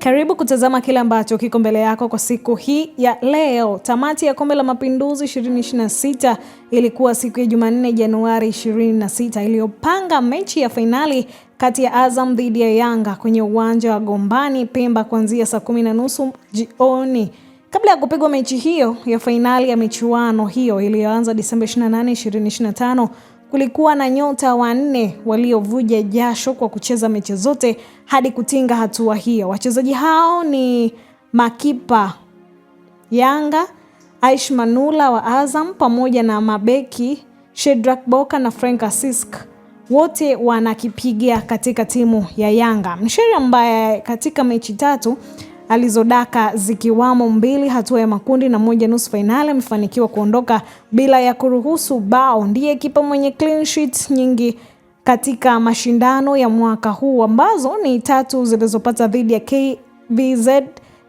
Karibu kutazama kile ambacho kiko mbele yako kwa siku hii ya leo. Tamati ya Kombe la Mapinduzi 2026 ilikuwa siku ya Jumanne Januari 26 iliyopanga mechi ya fainali kati ya Azam dhidi ya Yanga kwenye uwanja wa Gombani Pemba kuanzia saa 10:30 jioni. Kabla ya kupigwa mechi hiyo ya fainali ya michuano hiyo iliyoanza Disemba 28, 2025, kulikuwa na nyota wanne waliovuja jasho kwa kucheza mechi zote hadi kutinga hatua hiyo. Wachezaji hao ni makipa Yanga, Aish Manula wa Azam pamoja na mabeki Shedrack Boka na Frank Asisk. Wote wanakipigia katika timu ya Yanga. Msheri ambaye katika mechi tatu alizodaka zikiwamo 2 hatua ya makundi na 1 nusu fainali amefanikiwa kuondoka bila ya kuruhusu bao. Ndiye kipa mwenye clean sheet nyingi katika mashindano ya mwaka huu ambazo ni 3 zilizopata dhidi ya KVZ,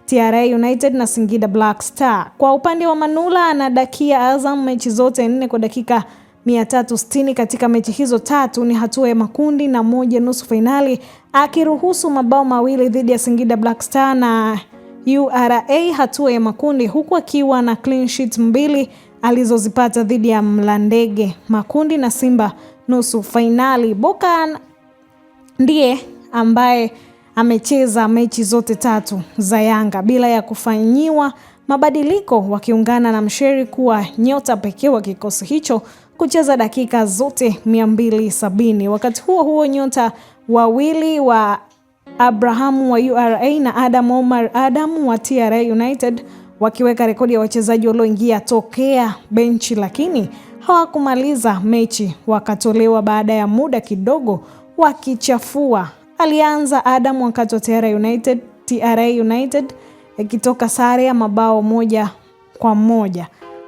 TRA United na Singida Black Star. Kwa upande wa Manula, anadakia Azam mechi zote 4 kwa dakika 360 katika mechi hizo 3 ni hatua ya makundi na 1 nusu fainali, akiruhusu mabao 2 dhidi ya Singida Black Star na URA hatua ya makundi, huku akiwa na clean sheet 2 alizozipata dhidi ya Mlandege makundi na Simba nusu fainali. Boka ndiye ambaye amecheza mechi zote 3 za Yanga bila ya kufanyiwa mabadiliko, wakiungana na Msheri kuwa nyota pekee wa kikosi hicho kucheza dakika zote 270. Wakati huo nyota wawili wa Abraham wa URA na Adam Omar Adam wa TRA United wakiweka rekodi ya wachezaji walioingia tokea benchi, lakini hawakumaliza mechi, wakatolewa baada ya muda kidogo wakichafua. Alianza Adam wakati wa TRA United ikitoka sare ya mabao 1-1.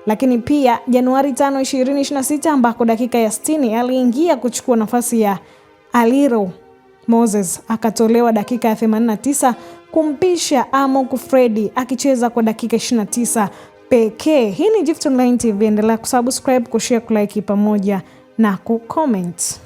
Lakini pia Januari 5, 2026 ambako dakika ya 60 aliingia kuchukua nafasi ya Aliro Moses, akatolewa dakika ya 89 kumpisha Amok Freddy akicheza kwa dakika 29 pekee. Hii ni Gift Online TV, endelea kusubscribe, kushare, kulike pamoja na kucomment.